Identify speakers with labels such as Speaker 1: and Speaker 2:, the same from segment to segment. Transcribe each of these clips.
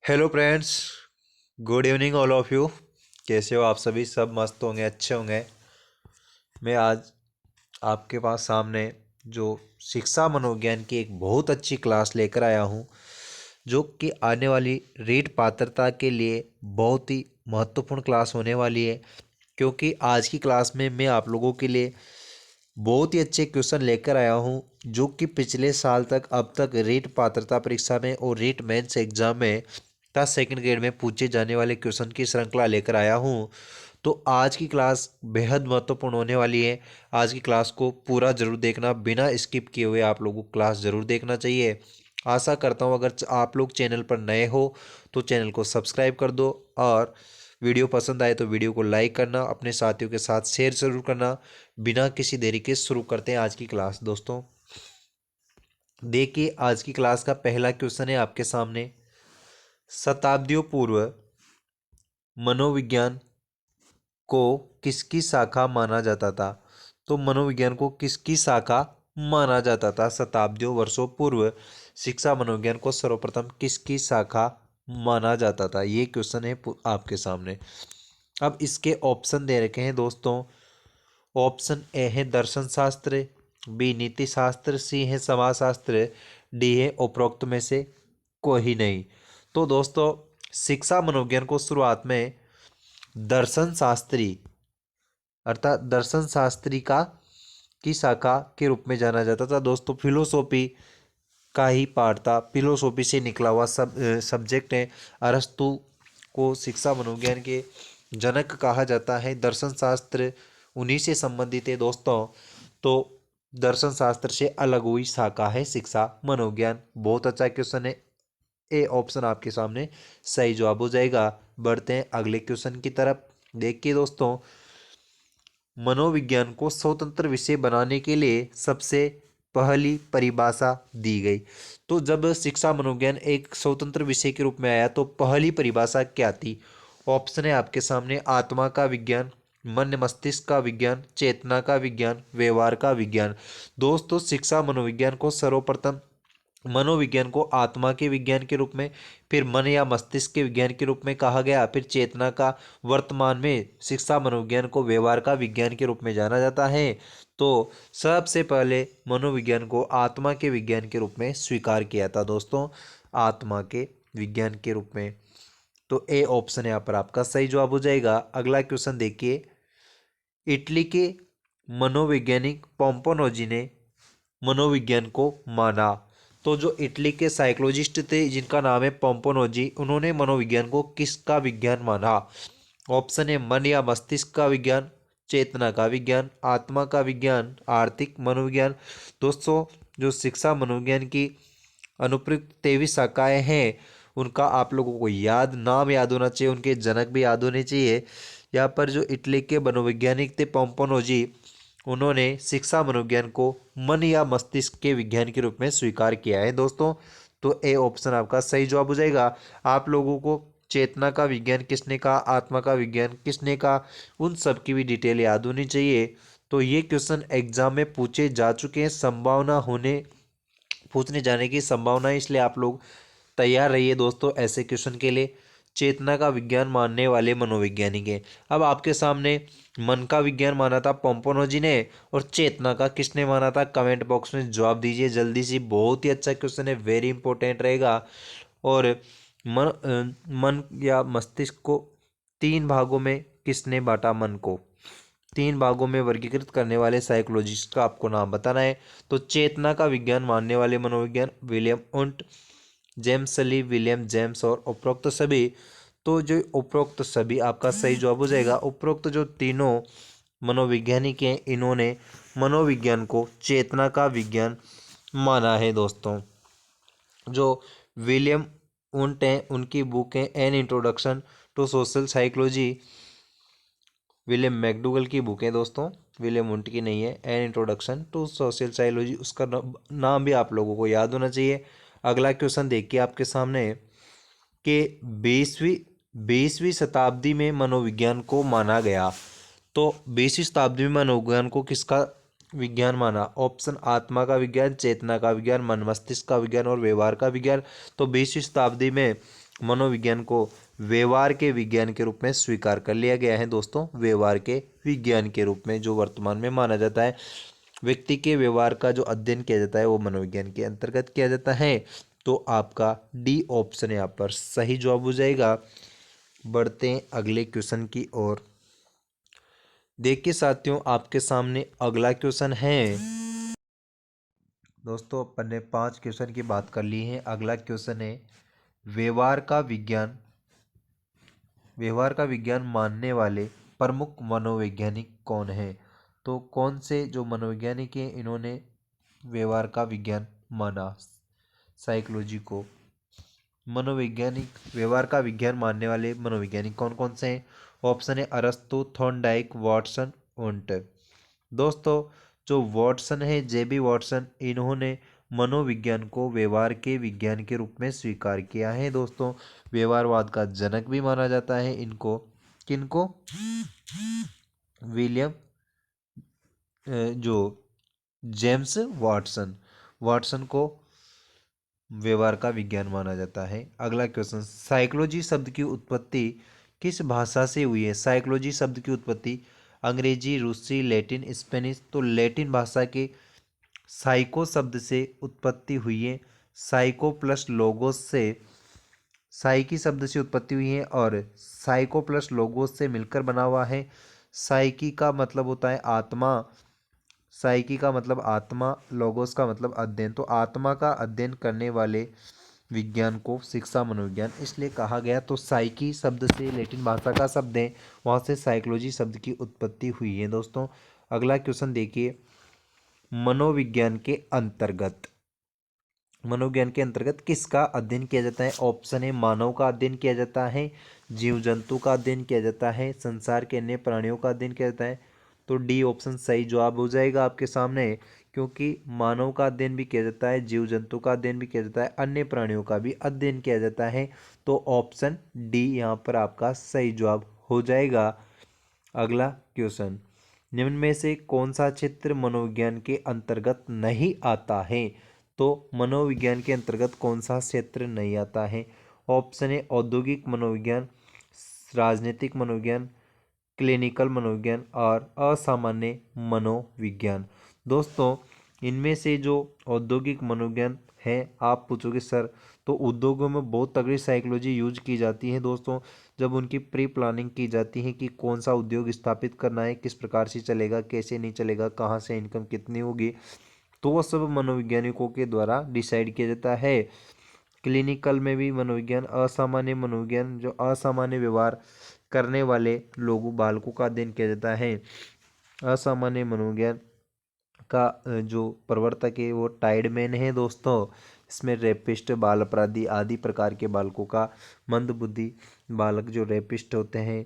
Speaker 1: Hello friends, good evening all of you. कैसे हो आप सभी? सब मस्त होंगे, अच्छे होंगे। मैं आज आपके पास सामने जो शिक्षा मनोविज्ञान की एक बहुत अच्छी क्लास लेकर आया हूँ, जो कि आने वाली रीट पात्रता के लिए बहुत ही महत्वपूर्ण क्लास होने वाली है। क्योंकि आज की क्लास में मैं आप लोगों के लिए बहुत ही अच्छे क्वेश्चन लेकर आया हूँ, जो कि पिछले साल तक अब तक रीट पात्रता परीक्षा में और रीट मेंस एग्जाम में का सेकंड ग्रेड में पूछे जाने वाले क्वेश्चन की श्रृंखला लेकर आया हूँ। तो आज की क्लास बेहद महत्वपूर्ण होने वाली है। आज की क्लास को पूरा जरूर देखना, बिना स्किप किए हुए आप लोगों को क्लास जरूर देखना चाहिए। आशा करता हूँ अगर आप लोग चैनल पर नए हो तो चैनल को सब्सक्राइब कर दो, और वीडियो पसंद आए तो वीडियो को लाइक करना, अपने साथियों के साथ शेयर जरूर करना। बिना किसी देरी के शुरू करते हैं आज की क्लास। दोस्तों देखिए, आज की क्लास का पहला क्वेश्चन है आपके सामने। शताब्दियों पूर्व मनोविज्ञान को किसकी शाखा माना जाता था? तो मनोविज्ञान को किसकी शाखा माना जाता था शताब्दियों वर्षों पूर्व? शिक्षा मनोविज्ञान को सर्वप्रथम किसकी शाखा माना जाता था? ये क्वेश्चन है आपके सामने। अब इसके ऑप्शन दे रखे हैं दोस्तों। ऑप्शन ए है दर्शन शास्त्र, बी नीति शास्त्र, सी है समाज शास्त्र, डी है उपरोक्त में से कोई नहीं। तो दोस्तों, शिक्षा मनोविज्ञान को शुरुआत में दर्शन शास्त्री अर्थात दर्शन शास्त्री का की शाखा के रूप में जाना जाता था। दोस्तों फिलोसॉफी का ही पार्ट था, फिलोसॉफी से निकला हुआ सब्जेक्ट है। अरस्तु को शिक्षा मनोविज्ञान के जनक कहा जाता है। दर्शन शास्त्र उन्हीं से संबंधित है दोस्तों। तो दर्शन शास्त्र से अलग हुई शाखा है शिक्षा मनोविज्ञान। बहुत अच्छा क्वेश्चन है। ए ऑप्शन आपके सामने सही जवाब हो जाएगा। बढ़ते हैं अगले क्वेश्चन की तरफ। देखिए दोस्तों, मनोविज्ञान को स्वतंत्र विषय बनाने के लिए सबसे पहली परिभाषा दी गई। तो जब शिक्षा मनोविज्ञान एक स्वतंत्र विषय के रूप में आया तो पहली परिभाषा क्या थी? ऑप्शन है आपके सामने आत्मा का विज्ञान, मन मस्तिष्क का विज्ञान, चेतना का विज्ञान, व्यवहार का विज्ञान। दोस्तों शिक्षा मनोविज्ञान को सर्वप्रथम मनोविज्ञान को आत्मा के विज्ञान के रूप में, फिर मन या मस्तिष्क के विज्ञान के रूप में कहा गया, फिर चेतना का, वर्तमान में शिक्षा मनोविज्ञान को व्यवहार का विज्ञान के रूप में जाना जाता है। तो सबसे पहले मनोविज्ञान को आत्मा के विज्ञान के रूप में स्वीकार किया था दोस्तों, आत्मा के विज्ञान के रूप में। तो ए ऑप्शन यहाँ पर आपका सही जवाब हो जाएगा। अगला क्वेश्चन देखिए। इटली के मनोवैज्ञानिक पोम्पोनोजी ने मनोविज्ञान को माना। तो जो इटली के साइकोलॉजिस्ट थे जिनका नाम है पोम्पोनोजी, उन्होंने मनोविज्ञान को किसका विज्ञान माना? ऑप्शन है मन या मस्तिष्क का विज्ञान, चेतना का विज्ञान, आत्मा का विज्ञान, आर्थिक मनोविज्ञान। दोस्तों जो शिक्षा मनोविज्ञान की अनुप्रयुक्त 23 शाखाएं हैं, उनका आप लोगों को नाम याद होना चाहिए, उनके जनक भी याद होने चाहिए। यहाँ पर जो इटली के मनोवैज्ञानिक थे पोम्पोनोजी, उन्होंने शिक्षा मनोविज्ञान को मन या मस्तिष्क के विज्ञान के रूप में स्वीकार किया है दोस्तों। तो ए ऑप्शन आपका सही जवाब हो जाएगा। आप लोगों को चेतना का विज्ञान किसने कहा, आत्मा का विज्ञान किसने कहा, उन सब की भी डिटेल याद होनी चाहिए। तो ये क्वेश्चन एग्जाम में पूछे जा चुके हैं, संभावना होने पूछने जाने की संभावना है, इसलिए आप लोग तैयार रहिए दोस्तों ऐसे क्वेश्चन के लिए। चेतना का विज्ञान मानने वाले मनोवैज्ञानिक हैं। अब आपके सामने मन का विज्ञान माना था पोम्पोनोजी ने, और चेतना का किसने माना था? कमेंट बॉक्स में जवाब दीजिए जल्दी से। बहुत ही अच्छा क्वेश्चन है, वेरी इंपॉर्टेंट रहेगा। और मन या मस्तिष्क को तीन भागों में किसने बांटा? मन को तीन भागों में वर्गीकृत करने वाले साइकोलॉजिस्ट का आपको नाम बताना है। तो चेतना का विज्ञान मानने वाले मनोविज्ञान विलियम उंट, जेम्स सली, विलियम जेम्स और उपरोक्त सभी। तो जो उपरोक्त सभी आपका सही जवाब हो जाएगा। उपरोक्त जो तीनों मनोवैज्ञानिक हैं, इन्होंने मनोविज्ञान को चेतना का विज्ञान माना है दोस्तों। जो विलियम उंट हैं, उनकी बुक है an introduction to social psychology, William McDougall की बुक है दोस्तों, विलियम उंट की नहीं है। An introduction to social psychology, उसका नाम भी आप लोगों को याद होना चाहिए। अगला क्वेश्चन देखिए आपके सामने कि बीसवीं शताब्दी में मनोविज्ञान को माना गया। तो 20वीं शताब्दी में मनोविज्ञान को किसका विज्ञान माना? ऑप्शन आत्मा का विज्ञान, चेतना का विज्ञान, मन मस्तिष्क का विज्ञान और व्यवहार का विज्ञान। तो 20वीं शताब्दी में मनोविज्ञान को व्यवहार के विज्ञान के रूप में स्वीकार कर लिया गया है दोस्तों। व्यवहार के विज्ञान के रूप में जो वर्तमान में माना जाता है, व्यक्ति के व्यवहार का जो अध्ययन किया जाता है वो मनोविज्ञान के अंतर्गत किया जाता है। तो आपका डी ऑप्शन यहाँ पर सही जवाब हो जाएगा। बढ़ते हैं अगले क्वेश्चन की ओर। देखिए साथियों, आपके सामने अगला क्वेश्चन है दोस्तों। अपन ने 5 क्वेश्चन की बात कर ली है। अगला क्वेश्चन है व्यवहार का विज्ञान मानने वाले प्रमुख मनोवैज्ञानिक कौन है। तो कौन से जो मनोवैज्ञानिक हैं इन्होंने व्यवहार का विज्ञान माना, साइकोलॉजी को व्यवहार का विज्ञान मानने वाले मनोवैज्ञानिक कौन कौन से हैं। ऑप्शन है अरस्तु, थॉर्नडाइक, वॉटसन, वुंट। दोस्तों, जो वॉटसन है, जेबी वॉटसन, इन्होंने मनोविज्ञान को व्यवहार के विज्ञान के रूप में स्वीकार किया है दोस्तों। व्यवहारवाद का जनक भी माना जाता है इनको। किनको? विलियम जो जेम्स वाटसन को व्यवहार का विज्ञान माना जाता है। अगला क्वेश्चन, साइकोलॉजी शब्द की उत्पत्ति किस भाषा से हुई है। साइकोलॉजी शब्द की उत्पत्ति अंग्रेजी, रूसी, लैटिन, स्पेनिश। तो लैटिन भाषा के साइको शब्द से उत्पत्ति हुई है। साइको प्लस लोगोस से साइकी शब्द से उत्पत्ति हुई है और साइको प्लस लोगोस से मिलकर बना हुआ है। साइकी का मतलब होता है आत्मा, साइकी का मतलब आत्मा, लोगोस का मतलब अध्ययन। तो आत्मा का अध्ययन करने वाले विज्ञान को शिक्षा मनोविज्ञान इसलिए कहा गया। तो साइकी शब्द से लैटिन भाषा का शब्द है, वहाँ से साइकोलॉजी शब्द की उत्पत्ति हुई है दोस्तों। अगला क्वेश्चन देखिए, मनोविज्ञान के अंतर्गत किसका अध्ययन किया जाता है। ऑप्शन है मानव का अध्ययन किया जाता है, जीव जंतु का अध्ययन किया जाता है, संसार के अन्य प्राणियों का अध्ययन किया जाता है। तो डी ऑप्शन सही जवाब हो जाएगा आपके सामने, क्योंकि मानव का अध्ययन भी किया जाता है, जीव जंतु का अध्ययन भी किया जाता है, अन्य प्राणियों का भी अध्ययन किया जाता है। तो ऑप्शन डी यहाँ पर आपका सही जवाब हो जाएगा। अगला क्वेश्चन, निम्न में से कौन सा क्षेत्र मनोविज्ञान के अंतर्गत नहीं आता है। तो मनोविज्ञान के अंतर्गत कौन सा क्षेत्र नहीं आता है। ऑप्शन है औद्योगिक मनोविज्ञान, राजनीतिक मनोविज्ञान, क्लिनिकल मनोविज्ञान और असामान्य मनोविज्ञान। दोस्तों, इनमें से जो औद्योगिक मनोविज्ञान है, आप पूछोगे सर तो उद्योगों में बहुत तगड़ी साइकोलॉजी यूज की जाती है दोस्तों। जब उनकी प्री प्लानिंग की जाती है कि कौन सा उद्योग स्थापित करना है, किस प्रकार से चलेगा, कैसे नहीं चलेगा, कहाँ से इनकम कितनी होगी, तो वह सब मनोवैज्ञानिकों के द्वारा डिसाइड किया जाता है। क्लिनिकल में भी मनोविज्ञान, असामान्य मनोविज्ञान, जो असामान्य व्यवहार करने वाले लोगों बालकों का अध्ययन किया जाता है। असामान्य मनोविज्ञान का जो प्रवर्तक है वो टाइडमैन है दोस्तों। इसमें रेपिस्ट, बाल अपराधी आदि प्रकार के बालकों का, मंदबुद्धि बालक जो रेपिस्ट होते हैं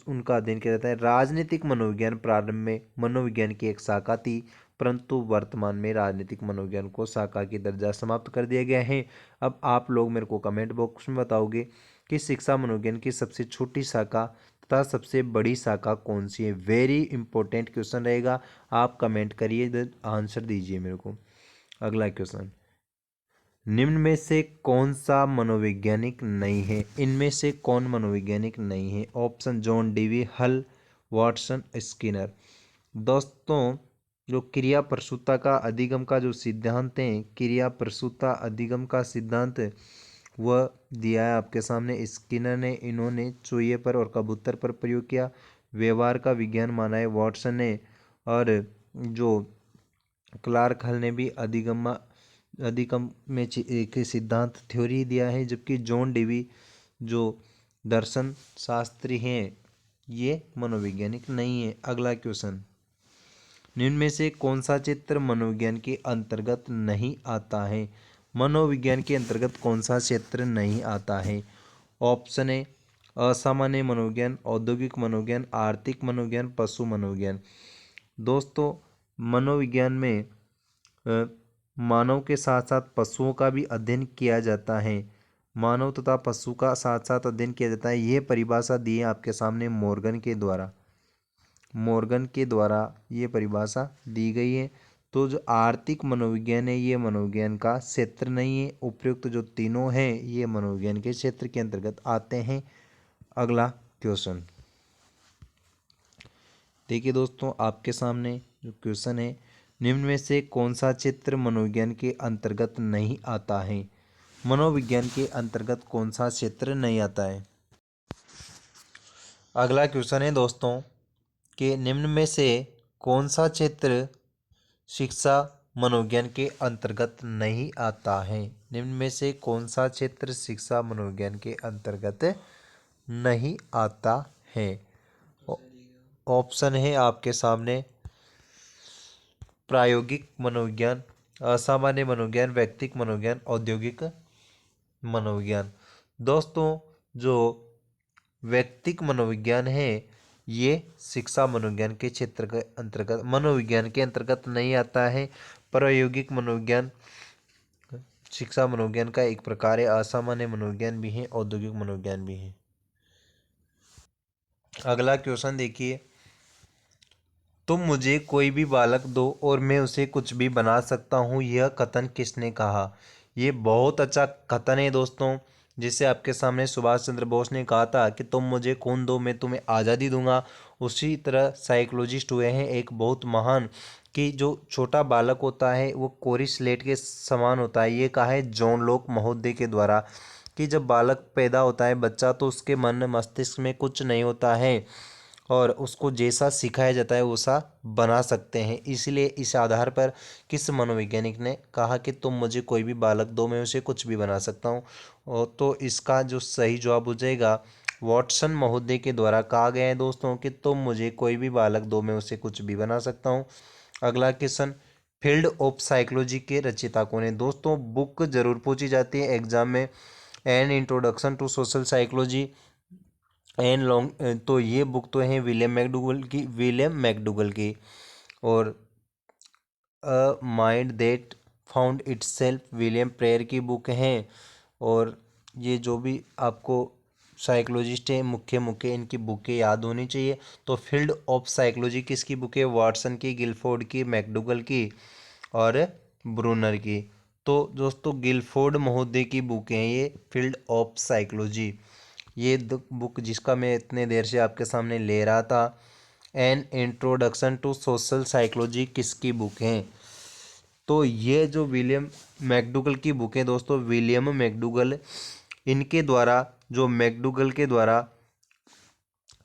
Speaker 1: उनका अध्ययन किया जाता है। राजनीतिक मनोविज्ञान प्रारंभ में मनोविज्ञान की एक शाखा थी, परंतु वर्तमान में राजनीतिक मनोविज्ञान को शाखा की दर्जा समाप्त कर दिया गया है। अब आप लोग मेरे को कमेंट बॉक्स में बताओगे कि शिक्षा मनोविज्ञान की सबसे छोटी शाखा तथा सबसे बड़ी शाखा कौन सी है। वेरी इंपॉर्टेंट क्वेश्चन रहेगा, आप कमेंट करिए, आंसर दीजिए मेरे को। अगला क्वेश्चन, निम्न में से कौन सा मनोवैज्ञानिक नहीं है। इनमें से कौन मनोवैज्ञानिक नहीं है। ऑप्शन जॉन डीवी, हल, वाटसन, स्किनर। दोस्तों, जो क्रिया प्रसूता का अधिगम का जो सिद्धांत है, क्रिया प्रसूता अधिगम का सिद्धांत वह दिया है आपके सामने स्किनर ने। इन्होंने चूहे पर और कबूतर पर प्रयोग किया। व्यवहार का विज्ञान माना है वाटसन ने, और जो क्लार्क हल ने भी अधिगम में एक सिद्धांत थ्योरी दिया है। जबकि जॉन डीवी जो दर्शन शास्त्री हैं ये मनोवैज्ञानिक नहीं है। अगला क्वेश्चन, निम्न में से कौन सा क्षेत्र मनोविज्ञान के अंतर्गत नहीं आता है। मनोविज्ञान के अंतर्गत कौन सा क्षेत्र नहीं आता है। ऑप्शन है असामान्य मनोविज्ञान, औद्योगिक मनोविज्ञान, आर्थिक मनोविज्ञान, पशु मनोविज्ञान। दोस्तों, मनोविज्ञान में मानव के साथ साथ पशुओं का भी अध्ययन किया जाता है। मानव तथा पशु का साथ साथ अध्ययन किया जाता है। यह परिभाषा दी है आपके सामने मॉर्गन के द्वारा ये परिभाषा दी गई है। तो जो आर्थिक मनोविज्ञान है ये मनोविज्ञान का क्षेत्र नहीं है। उपयुक्त जो तीनों हैं ये मनोविज्ञान के क्षेत्र के अंतर्गत आते हैं। अगला क्वेश्चन देखिए दोस्तों, आपके सामने जो क्वेश्चन है, निम्न में से कौन सा क्षेत्र मनोविज्ञान के अंतर्गत नहीं आता है? मनोविज्ञान के अंतर्गत कौन सा क्षेत्र नहीं आता है? अगला क्वेश्चन है दोस्तों कि निम्न में से कौन सा क्षेत्र शिक्षा मनोविज्ञान के अंतर्गत नहीं आता है? निम्न में से कौन सा क्षेत्र शिक्षा मनोविज्ञान के अंतर्गत नहीं आता है? ऑप्शन है आपके सामने प्रायोगिक मनोविज्ञान, असामान्य मनोविज्ञान, व्यक्तिक मनोविज्ञान, औद्योगिक मनोविज्ञान। दोस्तों जो व्यक्तिक मनोविज्ञान है ये शिक्षा मनोविज्ञान के क्षेत्र के अंतर्गत मनोविज्ञान के अंतर्गत नहीं आता है। प्रायोगिक मनोविज्ञान शिक्षा मनोविज्ञान का एक प्रकार है। असामान्य मनोविज्ञान भी है, औद्योगिक मनोविज्ञान भी है। अगला क्वेश्चन देखिए, तुम मुझे कोई भी बालक दो और मैं उसे कुछ भी बना सकता हूँ, यह कथन किसने कहा? ये बहुत अच्छा कथन है दोस्तों, जिसे आपके सामने सुभाष चंद्र बोस ने कहा था कि तुम मुझे खून दो मैं तुम्हें आज़ादी दूंगा। उसी तरह साइकोलॉजिस्ट हुए हैं एक बहुत महान, कि जो छोटा बालक होता है वो कोरी स्लेट के समान होता है। ये कहा है जॉन लॉक महोदय के द्वारा, कि जब बालक पैदा होता है बच्चा, तो उसके मन मस्तिष्क में कुछ नहीं होता है और उसको जैसा सिखाया जाता है वैसा बना सकते हैं। इसलिए इस आधार पर किस मनोवैज्ञानिक ने कहा कि तुम मुझे कोई भी बालक दो मैं उसे कुछ भी बना सकता हूँ? और तो इसका जो सही जवाब हो जाएगा वॉटसन महोदय के द्वारा कहा गया है दोस्तों कि तुम मुझे कोई भी बालक दो मैं उसे कुछ भी बना सकता हूँ। अगला क्वेश्चन, फील्ड ऑफ साइकोलॉजी के रचयिता कौन है? दोस्तों बुक जरूर पूछी जाती है एग्जाम में, an introduction to social psychology an long, तो ये बुक तो है विलियम मैकडूगल की। और a mind that found itself William Preyer की बुक है। और ये जो भी आपको साइकोलॉजिस्ट है मुख्य मुख्य इनकी बुकें याद होनी चाहिए। तो फील्ड ऑफ साइकोलॉजी किसकी बुक है? वाटसन की, गिलफोर्ड की, मैकडूगल की और ब्रूनर की। तो दोस्तों गिलफोर्ड महोदय की बुक है ये फील्ड ऑफ साइकोलॉजी। ये बुक जिसका मैं इतने देर से आपके सामने ले रहा था, an introduction to social psychology किसकी बुक है? तो ये जो विलियम मैकडूगल की बुक है दोस्तों, विलियम मैकडूगल, इनके द्वारा जो मैकडूगल के द्वारा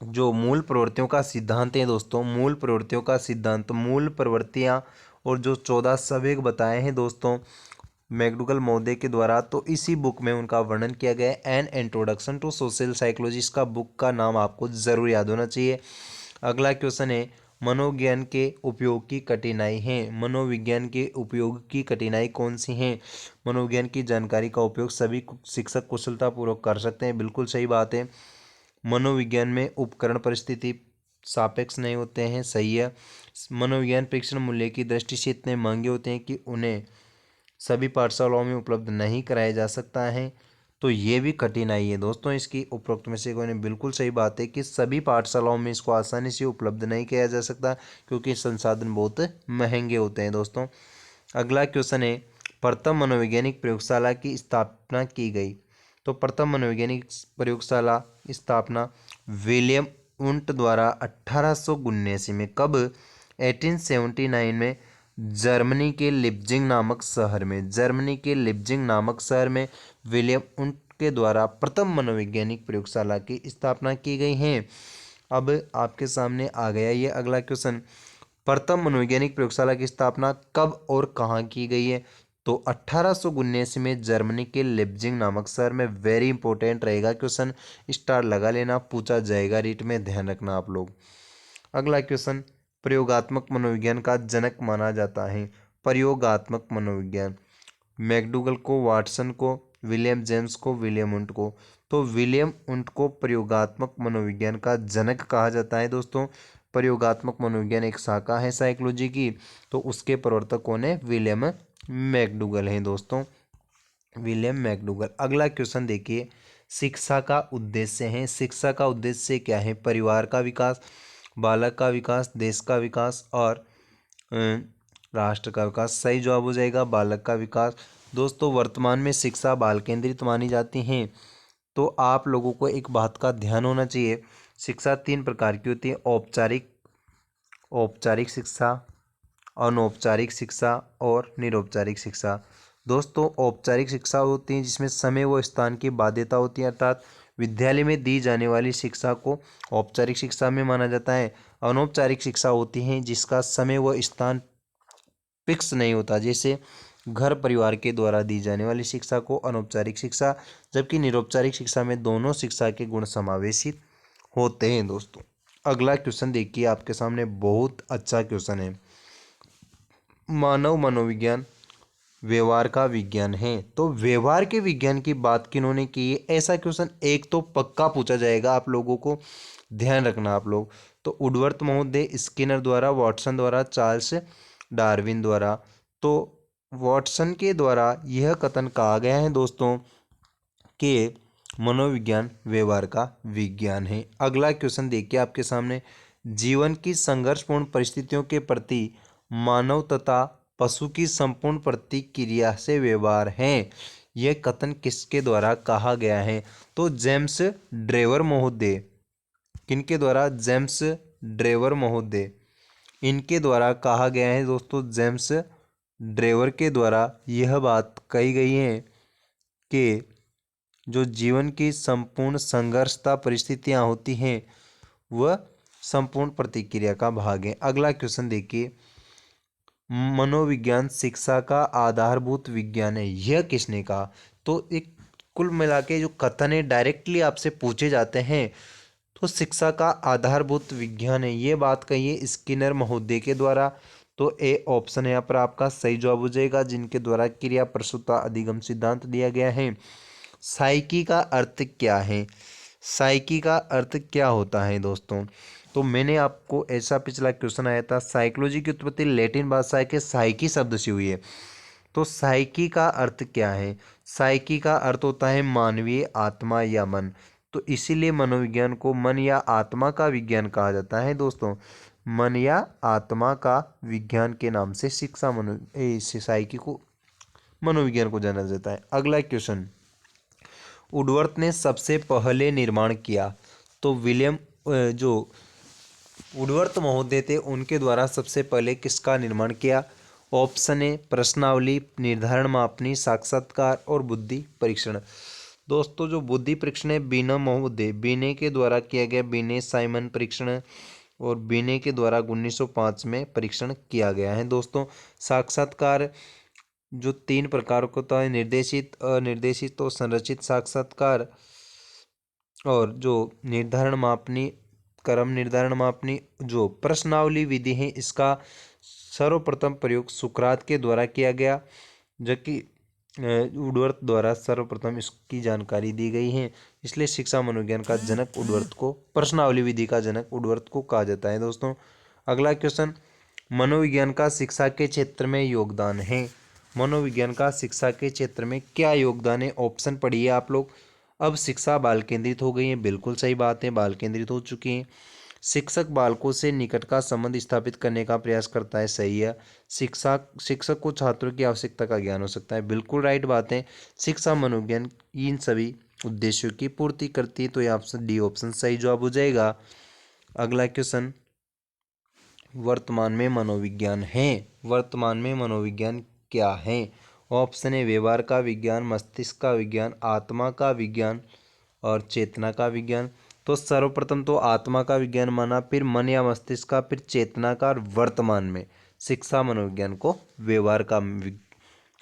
Speaker 1: जो मूल प्रवृत्तियों का सिद्धांत है दोस्तों, मूल प्रवृत्तियों का सिद्धांत, मूल प्रवृत्तियां और जो 14 सवेग बताए हैं दोस्तों मैकडूगल महोदय के द्वारा, तो इसी बुक में उनका वर्णन किया गया है, an introduction to social psychology. इसका बुक का नाम आपको जरूर याद होना चाहिए। अगला क्वेश्चन है, मनोविज्ञान के उपयोग की कठिनाई है। मनोविज्ञान के उपयोग की कठिनाई कौन सी है? मनोविज्ञान की जानकारी का उपयोग सभी शिक्षक कुशलतापूर्वक कर सकते हैं, बिल्कुल सही बात है। मनोविज्ञान में उपकरण परिस्थिति सापेक्ष नहीं होते हैं, सही है। मनोविज्ञान परीक्षण मूल्य की दृष्टि से इतने महंगे होते हैं कि उन्हें सभी पाठशालाओं में उपलब्ध नहीं कराया जा सकता है। तो ये भी कठिनाई है दोस्तों इसकी। उपरोक्त में से कोई नहीं, बिल्कुल सही बात है कि सभी पाठशालाओं में इसको आसानी से उपलब्ध नहीं किया जा सकता क्योंकि संसाधन बहुत महंगे होते हैं दोस्तों। अगला क्वेश्चन है, प्रथम मनोवैज्ञानिक प्रयोगशाला की स्थापना की गई। तो प्रथम मनोवैज्ञानिक प्रयोगशाला स्थापना विलियम उंट द्वारा 1879 में, कब? 1879 में जर्मनी के लिप्जिंग नामक शहर में, जर्मनी के लिप्जिंग नामक शहर में विलियम उंट के द्वारा प्रथम मनोवैज्ञानिक प्रयोगशाला की स्थापना की गई है। अब आपके सामने आ गया ये अगला क्वेश्चन, प्रथम मनोवैज्ञानिक प्रयोगशाला की स्थापना कब और कहाँ की गई है? तो 1879 में जर्मनी के लिप्जिंग नामक शहर में। वेरी इंपॉर्टेंट रहेगा क्वेश्चन, स्टार लगा लेना, पूछा जाएगा रीट में, ध्यान रखना आप लोग। अगला क्वेश्चन, प्रयोगात्मक मनोविज्ञान का जनक माना जाता है। प्रयोगात्मक मनोविज्ञान, मैकडूगल को, वाटसन को, विलियम जेम्स को, विलियम उंट को। तो विलियम उंट को प्रयोगात्मक मनोविज्ञान का जनक कहा जाता है दोस्तों। प्रयोगात्मक मनोविज्ञान एक शाखा है साइकोलॉजी की, तो उसके प्रवर्तक कौन है? विलियम मैकडूगल हैं दोस्तों, विलियम मैकडूगल। अगला क्वेश्चन देखिए, शिक्षा का उद्देश्य है। शिक्षा का उद्देश्य क्या है? परिवार का विकास, बालक का विकास, देश का विकास और राष्ट्र का विकास सही जवाब हो जाएगा बालक का विकास। दोस्तों वर्तमान में शिक्षा बाल केंद्रित मानी जाती है। तो आप लोगों को एक बात का ध्यान होना चाहिए, शिक्षा 3 प्रकार की होती है, औपचारिक शिक्षा, अनौपचारिक शिक्षा और निरौपचारिक शिक्षा। दोस्तों औपचारिक शिक्षा होती है जिसमें समय व स्थान की बाध्यता होती है, अर्थात विद्यालय में दी जाने वाली शिक्षा को औपचारिक शिक्षा में माना जाता है। अनौपचारिक शिक्षा होती है जिसका समय व स्थान फिक्स नहीं होता, जैसे घर परिवार के द्वारा दी जाने वाली शिक्षा को अनौपचारिक शिक्षा, जबकि निरौपचारिक शिक्षा में दोनों शिक्षा के गुण समावेशित होते हैं। दोस्तों अगला क्वेश्चन देखिए, आपके सामने बहुत अच्छा क्वेश्चन है। मानव मनोविज्ञान व्यवहार का विज्ञान है, तो व्यवहार के विज्ञान की बात किन्होंने की है, ऐसा क्वेश्चन एक तो पक्का पूछा जाएगा, आप लोगों को ध्यान रखना आप लोग। तो वुडवर्थ महोदय, स्किनर द्वारा, वाटसन द्वारा, चार्ल्स डार्विन द्वारा। तो वाटसन के द्वारा यह कथन कहा गया है दोस्तों कि मनोविज्ञान व्यवहार का विज्ञान है। अगला क्वेश्चन देखिए आपके सामने, जीवन की संघर्षपूर्ण परिस्थितियों के प्रति मानव तथा पशु की संपूर्ण प्रतिक्रिया से व्यवहार है, यह कथन किसके द्वारा कहा गया है? तो जेम्स ड्रेवर महोदय, किनके द्वारा? जेम्स ड्रेवर महोदय, इनके द्वारा कहा गया है दोस्तों। जेम्स ड्रेवर के द्वारा यह बात कही गई है कि जो जीवन की संपूर्ण संघर्षता परिस्थितियां होती हैं वह संपूर्ण प्रतिक्रिया का भाग है। अगला क्वेश्चन देखिए, मनोविज्ञान शिक्षा का आधारभूत विज्ञान है, यह किसने कहा? तो एक कुल मिला के जो कथन है डायरेक्टली आपसे पूछे जाते हैं, तो शिक्षा का आधारभूत विज्ञान है, ये बात कही है स्किनर महोदय के द्वारा। तो ए ऑप्शन यहाँ पर आपका सही जवाब हो जाएगा, जिनके द्वारा क्रिया प्रसूता अधिगम सिद्धांत दिया गया है। साइकी का अर्थ क्या है? साइकी का अर्थ क्या होता है दोस्तों? तो मैंने आपको ऐसा पिछला क्वेश्चन आया था, साइकोलॉजी की उत्पत्ति लैटिन भाषा के साइकी शब्द से हुई है। तो साइकी का अर्थ क्या है? साइकी का अर्थ होता है मानवीय आत्मा या मन। तो इसीलिए मनोविज्ञान को मन या आत्मा का विज्ञान कहा जाता है दोस्तों। मन या आत्मा का विज्ञान के नाम से शिक्षा साइकी को, मनोविज्ञान को जाना जाता है। अगला क्वेश्चन, वुडवर्थ ने सबसे पहले निर्माण किया, तो विलियम जो वुडवर्थ महोदय थे उनके द्वारा सबसे पहले किसका निर्माण किया? ऑप्शन ए प्रश्नावली, निर्धारण मापनी, साक्षात्कार और बुद्धि परीक्षण। दोस्तों जो बुद्धि परीक्षण है बीना महोदय, बीने के द्वारा किया गया, बीने साइमन परीक्षण, और बीने के द्वारा 1905 में परीक्षण किया गया है दोस्तों। साक्षात्कार जो 3 प्रकार का होता है, निर्देशित, अनिर्देशित और संरचित साक्षात्कार। और जो निर्धारण मापनी, क्रम निर्धारण मापनी, जो प्रश्नावली विधि है, इसका सर्वप्रथम प्रयोग सुकरात के द्वारा किया गया, जबकि वुडवर्थ द्वारा सर्वप्रथम इसकी जानकारी दी गई है। इसलिए शिक्षा मनोविज्ञान का जनक वुडवर्थ को, प्रश्नावली विधि का जनक वुडवर्थ को कहा जाता है दोस्तों। अगला क्वेश्चन, मनोविज्ञान का शिक्षा के क्षेत्र में योगदान है। मनोविज्ञान का शिक्षा के क्षेत्र में क्या योगदान है? ऑप्शन पढ़िए आप लोग। अब शिक्षा बाल केंद्रित हो गई है, बिल्कुल सही बात है, बाल केंद्रित हो चुकी है। शिक्षक बालकों से निकट का संबंध स्थापित करने का प्रयास करता है, सही है। शिक्षक को छात्रों की आवश्यकता का ज्ञान हो सकता है, बिल्कुल राइट बात है। शिक्षा मनोविज्ञान इन सभी उद्देश्यों की पूर्ति करती है, तो ये ऑप्शन डी ऑप्शन सही जवाब हो जाएगा। अगला क्वेश्चन, वर्तमान में मनोविज्ञान है, वर्तमान में मनोविज्ञान क्या है? ऑप्शन ए व्यवहार का विज्ञान, मस्तिष्क का विज्ञान, आत्मा का विज्ञान और चेतना का विज्ञान। तो सर्वप्रथम तो आत्मा का विज्ञान माना, फिर मन या मस्तिष्क का, फिर चेतना का, और वर्तमान में शिक्षा मनोविज्ञान को व्यवहार का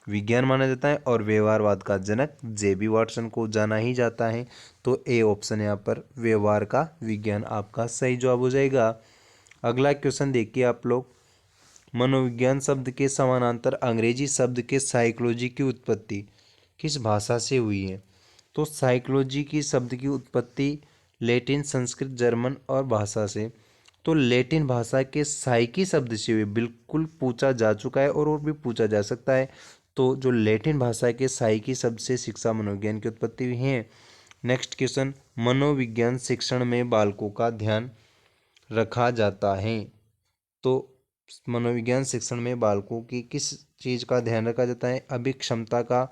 Speaker 1: विज्ञान माना जाता है, और व्यवहारवाद का जनक जेबी वाटसन को जाना ही जाता है। तो ए ऑप्शन यहाँ पर व्यवहार का विज्ञान आपका सही जवाब हो जाएगा। अगला क्वेश्चन देखिए आप लोग, मनोविज्ञान शब्द के समानांतर अंग्रेजी शब्द के साइकोलॉजी की उत्पत्ति किस भाषा से हुई है? तो साइकोलॉजी की शब्द की उत्पत्ति लैटिन, संस्कृत, जर्मन और भाषा से। तो लैटिन भाषा के साइकी शब्द से हुई, बिल्कुल पूछा जा चुका है और भी पूछा जा सकता है। तो जो लैटिन भाषा के साइकी शब्द से शिक्षा मनोविज्ञान की उत्पत्ति हुई है। नेक्स्ट क्वेश्चन, मनोविज्ञान शिक्षण में बालकों का ध्यान रखा जाता है। तो मनोविज्ञान शिक्षण में बालकों की किस चीज़ का ध्यान रखा जाता है? अभिक्षमता का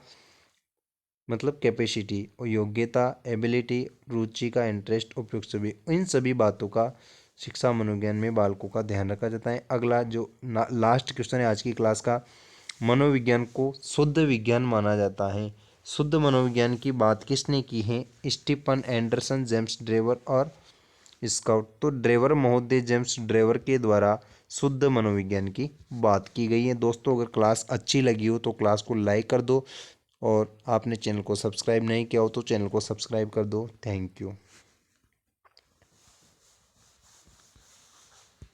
Speaker 1: मतलब कैपेसिटी, और योग्यता एबिलिटी, रुचि का इंटरेस्ट, उपयुक्त सभी, इन सभी बातों का शिक्षा मनोविज्ञान में बालकों का ध्यान रखा जाता है। अगला जो लास्ट क्वेश्चन है आज की क्लास का, मनोविज्ञान को शुद्ध विज्ञान माना जाता है। शुद्ध मनोविज्ञान की बात किसने की है? स्टीफन एंडरसन, जेम्स ड्रेवर और स्काउट। तो ड्रेवर महोदय, जेम्स ड्रेवर के द्वारा शुद्ध मनोविज्ञान की बात की गई है। दोस्तों अगर क्लास अच्छी लगी हो तो क्लास को लाइक कर दो, और आपने चैनल को सब्सक्राइब नहीं किया हो तो चैनल को सब्सक्राइब कर दो। Thank you.